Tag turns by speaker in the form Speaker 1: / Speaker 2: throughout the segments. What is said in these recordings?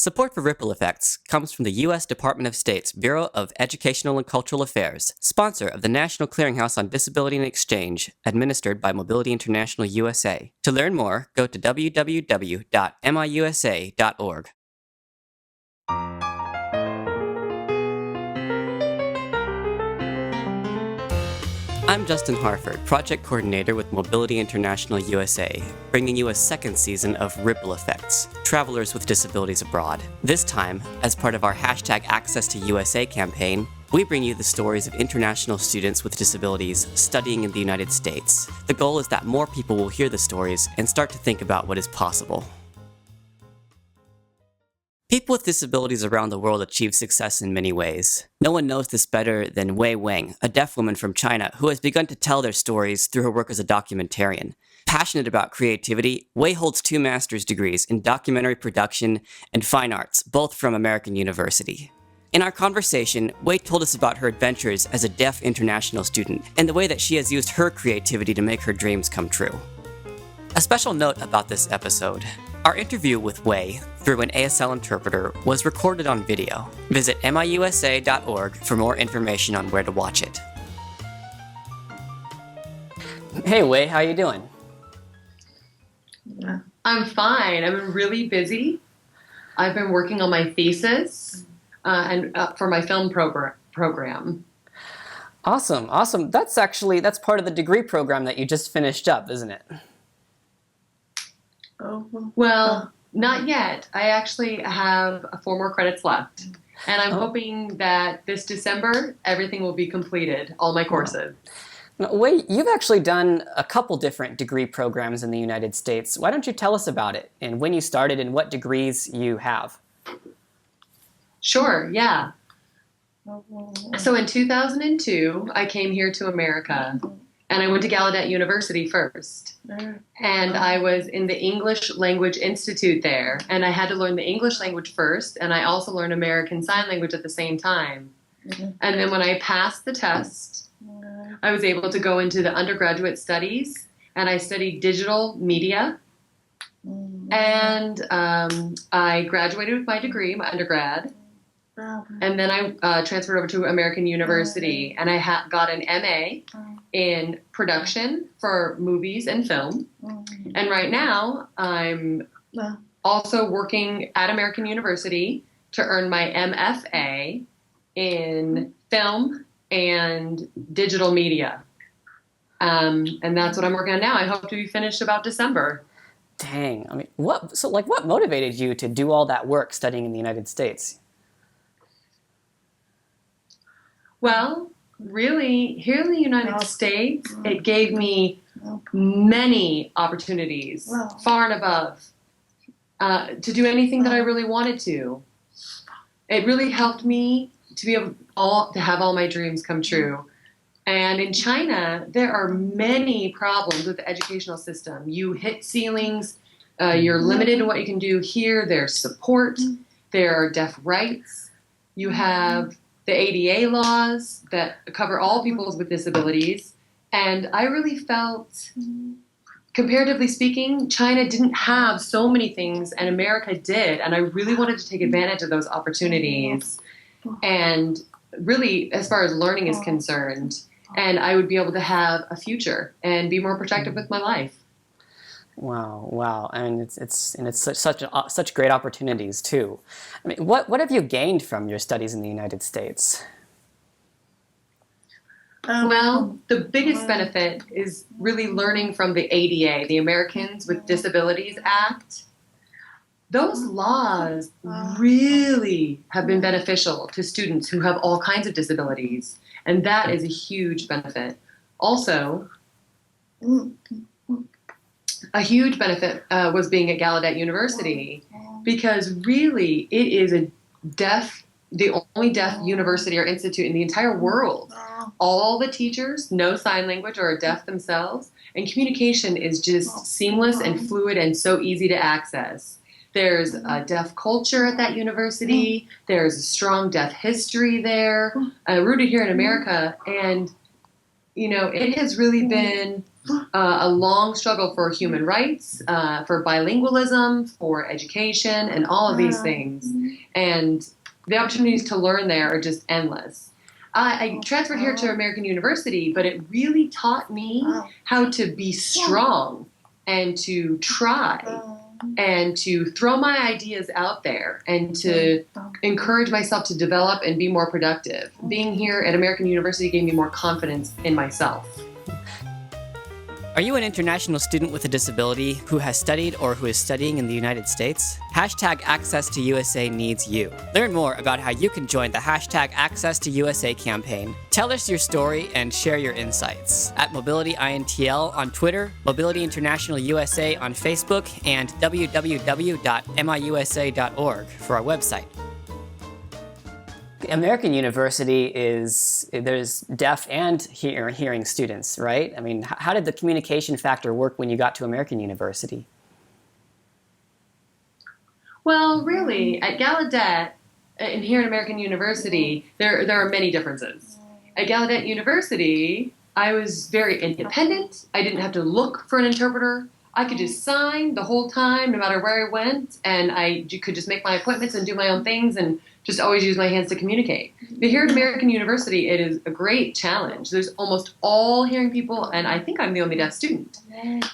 Speaker 1: Support for Ripple Effects comes from the U.S. Department of State's Bureau of Educational and Cultural Affairs, sponsor of the National Clearinghouse on Disability and Exchange, administered by Mobility International USA. To learn more, go to www.miusa.org. I'm Justin Harford, Project Coordinator with Mobility International USA, bringing you a second season of Ripple Effects, Travelers with Disabilities Abroad. This time, as part of our #AccessToUSA campaign, we bring you the stories of international students with disabilities studying in the United States. The goal is that more people will hear the stories and start to think about what is possible. People with disabilities around the world achieve success in many ways. No one knows this better than Wei Wang, a deaf woman from China who has begun to tell their stories through her work as a documentarian. Passionate about creativity, Wei holds 2 master's degrees in documentary production and fine arts, both from American University. In our conversation, Wei told us about her adventures as a deaf international student and the way that she has used her creativity to make her dreams come true. A special note about this episode. Our interview with Wei, through an ASL interpreter, was recorded on video. Visit miusa.org for more information on where to watch it. Hey Wei, how you doing?
Speaker 2: I'm fine. I'm really busy. I've been working on my thesis and for my film program.
Speaker 1: Awesome. That's part of the degree program that you just finished up, isn't it?
Speaker 2: Well, not yet. I actually have 4 more credits left. And I'm hoping that this December, everything will be completed, all my courses.
Speaker 1: Now, Wei, you've actually done a couple different degree programs in the United States. Why don't you tell us about it and when you started and what degrees you have?
Speaker 2: Sure, yeah. So in 2002, I came here to America. And I went to Gallaudet University first. And I was in the English Language Institute there. And I had to learn the English language first. And I also learned American Sign Language at the same time. And then when I passed the test, I was able to go into the undergraduate studies. And I studied digital media. And I graduated with my degree, my undergrad. And then I transferred over to American University. And I got an MA in production for movies and film. And right now, I'm also working at American University to earn my MFA in film and digital media. And that's what I'm working on now. I hope to be finished about December.
Speaker 1: Dang, I mean, what motivated you to do all that work studying in the United States?
Speaker 2: Well, really, here in the United States, it gave me many opportunities, far and above, to do anything that I really wanted to. It really helped me to be able to have all my dreams come true. And in China, there are many problems with the educational system. You hit ceilings, you're limited in what you can do. Here, there's support, there are deaf rights, you have the ADA laws that cover all people with disabilities. And I really felt, comparatively speaking, China didn't have so many things and America did. And I really wanted to take advantage of those opportunities. And really, as far as learning is concerned, and I would be able to have a future and be more protective with my life.
Speaker 1: Wow! I mean, it's such great opportunities too. I mean, what have you gained from your studies in the United States?
Speaker 2: Well, the biggest benefit is really learning from the ADA, the Americans with Disabilities Act. Those laws really have been beneficial to students who have all kinds of disabilities, and that is a huge benefit. Also, a huge benefit was being at Gallaudet University, because really it is the only deaf university or institute in the entire world. All the teachers know sign language or are deaf themselves, and communication is just seamless and fluid and so easy to access. There's a deaf culture at that university. There's a strong deaf history there, rooted here in America, and it has really been a long struggle for human rights, for bilingualism, for education, and all of these things. And the opportunities to learn there are just endless. I transferred here to American University, but it really taught me how to be strong and to try and to throw my ideas out there and to encourage myself to develop and be more productive. Being here at American University gave me more confidence in myself.
Speaker 1: Are you an international student with a disability who has studied or who is studying in the United States? Hashtag Access to USA needs you. Learn more about how you can join the hashtag Access to USA campaign. Tell us your story and share your insights at MobilityINTL on Twitter, Mobility International USA on Facebook, and www.miusa.org for our website. American University there's deaf and hearing students, right? I mean, how did the communication factor work when you got to American University?
Speaker 2: Well, really, at Gallaudet and here at American University, there are many differences. At Gallaudet University, I was very independent. I didn't have to look for an interpreter. I could just sign the whole time, no matter where I went, and I could just make my appointments and do my own things and just always use my hands to communicate. But here at American University, it is a great challenge. There's almost all hearing people, and I think I'm the only deaf student.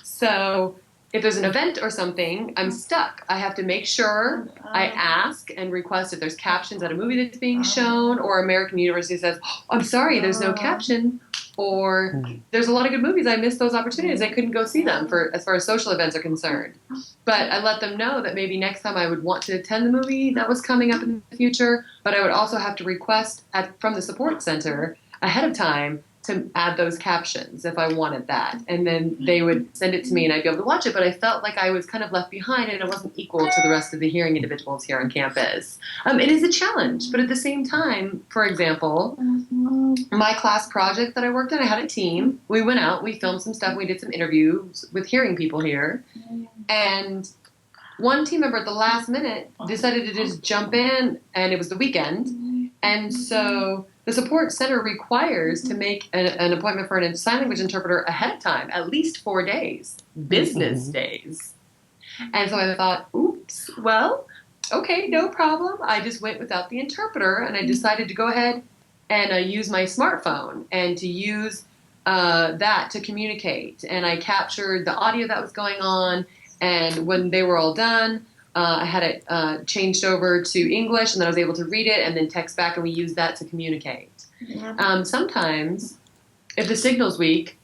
Speaker 2: So if there's an event or something, I'm stuck. I have to make sure I ask and request if there's captions at a movie that's being shown, or American University says, oh, I'm sorry, there's no caption. Or there's a lot of good movies. I missed those opportunities. I couldn't go see them as far as social events are concerned. But I let them know that maybe next time I would want to attend the movie that was coming up in the future. But I would also have to request from the support center ahead of time to add those captions if I wanted that. And then they would send it to me and I'd be able to watch it. But I felt like I was kind of left behind and I wasn't equal to the rest of the hearing individuals here on campus. It is a challenge, but at the same time, for example, my class project that I worked on, I had a team. We went out, we filmed some stuff, we did some interviews with hearing people here. And one team member at the last minute decided to just jump in, and it was the weekend. And so the support center requires to make an appointment for a sign language interpreter ahead of time, at least 4 days, business days. And so I thought, oops, well, okay, no problem. I just went without the interpreter, and I decided to go ahead and use my smartphone and to use that to communicate. And I captured the audio that was going on, and when they were all done, I had it changed over to English, and then I was able to read it and then text back, and we used that to communicate. Sometimes, if the signal's weak,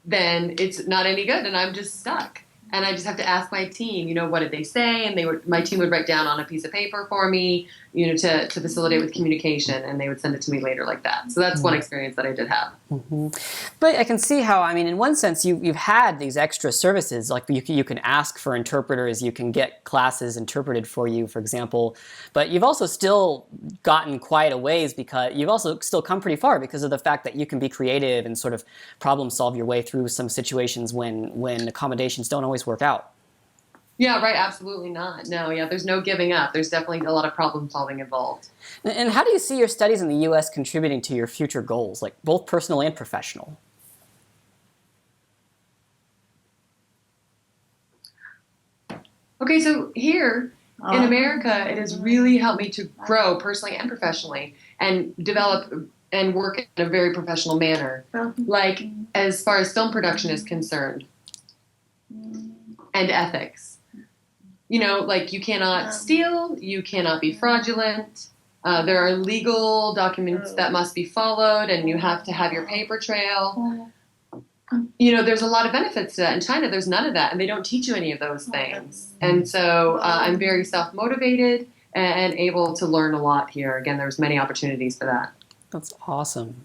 Speaker 2: then it's not any good, and I'm just stuck. And I just have to ask my team, what did they say? And my team would write down on a piece of paper for me, to facilitate with communication, and they would send it to me later like that. So that's one experience that I did have.
Speaker 1: But I can see how, in one sense, you've had these extra services, like you can ask for interpreters, you can get classes interpreted for you, for example. But you've also still gotten quite a ways because you've also still come pretty far because of the fact that you can be creative and sort of problem solve your way through some situations when accommodations don't always work out.
Speaker 2: Yeah, right. Absolutely not. No, yeah, there's no giving up. There's definitely a lot of problem solving involved.
Speaker 1: And how do you see your studies in the U.S. contributing to your future goals, like both personal and professional?
Speaker 2: Okay, so here in America, it has really helped me to grow personally and professionally and develop and work in a very professional manner. Like as far as film production is concerned and ethics. Like you cannot steal, you cannot be fraudulent. There are legal documents that must be followed, and you have to have your paper trail. There's a lot of benefits to that. In China, there's none of that, and they don't teach you any of those things. And so I'm very self-motivated and able to learn a lot here. Again, there's many opportunities for that.
Speaker 1: That's awesome.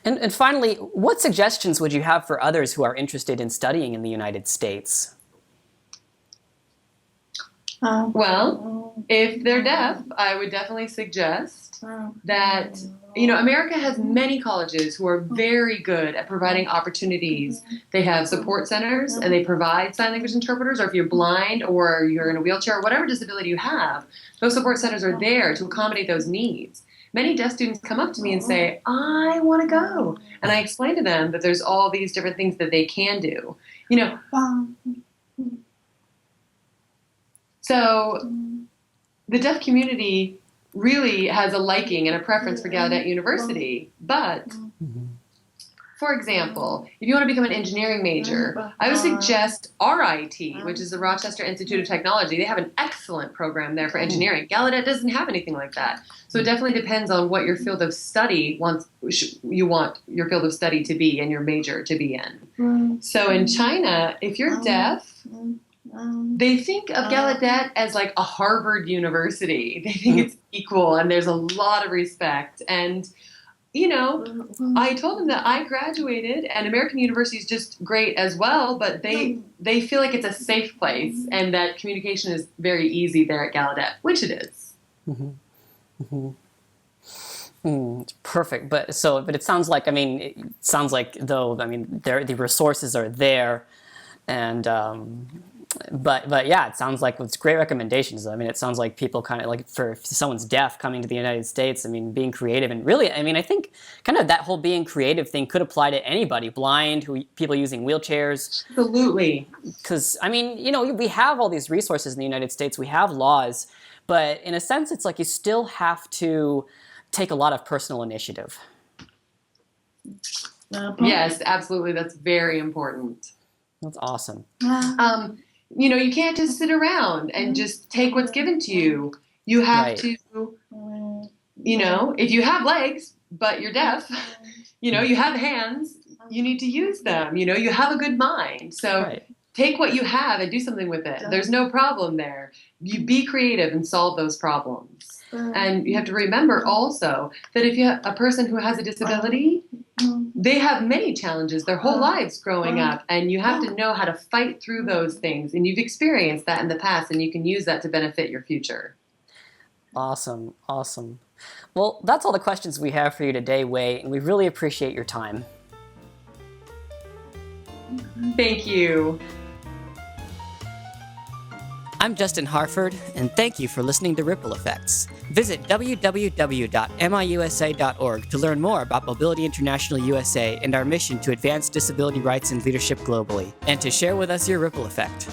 Speaker 1: And finally, what suggestions would you have for others who are interested in studying in the United States?
Speaker 2: Well, if they're deaf, I would definitely suggest that, America has many colleges who are very good at providing opportunities. They have support centers, and they provide sign language interpreters, or if you're blind or you're in a wheelchair or whatever disability you have, those support centers are there to accommodate those needs. many deaf students come up to me and say, I want to go. And I explain to them that there's all these different things that they can do. You know, so the deaf community really has a liking and a preference for Gallaudet University. But, for example, if you want to become an engineering major, I would suggest RIT, which is the Rochester Institute of Technology. They have an excellent program there for engineering. Gallaudet doesn't have anything like that. So it definitely depends on what your field of study you want your field of study to be and your major to be in. So in China, if you're deaf, they think of Gallaudet as like a Harvard University. They think it's equal and there's a lot of respect. And, you know, I told them that I graduated and American University is just great as well, but they feel like it's a safe place and that communication is very easy there at Gallaudet, which it is.
Speaker 1: Perfect. But it sounds like, the resources are there, and but yeah, it sounds like it's great recommendations. I mean, it sounds like people kind of like, for if someone's deaf coming to the United States, I mean, being creative, and really, I mean, I think kind of that whole being creative thing could apply to anybody, blind, people using wheelchairs.
Speaker 2: Absolutely.
Speaker 1: Because, I mean, you know, we have all these resources in the United States, we have laws, but in a sense, it's like you still have to take a lot of personal initiative.
Speaker 2: Yes, absolutely. That's very important.
Speaker 1: That's awesome.
Speaker 2: You know, you can't just sit around and just take what's given to you. You have to, you know, if you have legs, but you're deaf, you know, you have hands, you need to use them. You know, you have a good mind. So take what you have and do something with it. There's no problem there. You be creative and solve those problems. And you have to remember also that if you have a person who has a disability, they have many challenges their whole lives growing up, and you have to know how to fight through those things. And you've experienced that in the past, and you can use that to benefit your future.
Speaker 1: Awesome. Awesome. Well, that's all the questions we have for you today, Wei, and we really appreciate your time.
Speaker 2: Thank you.
Speaker 1: I'm Justin Harford, and thank you for listening to Ripple Effects. Visit www.miusa.org to learn more about Mobility International USA and our mission to advance disability rights and leadership globally, and to share with us your ripple effect.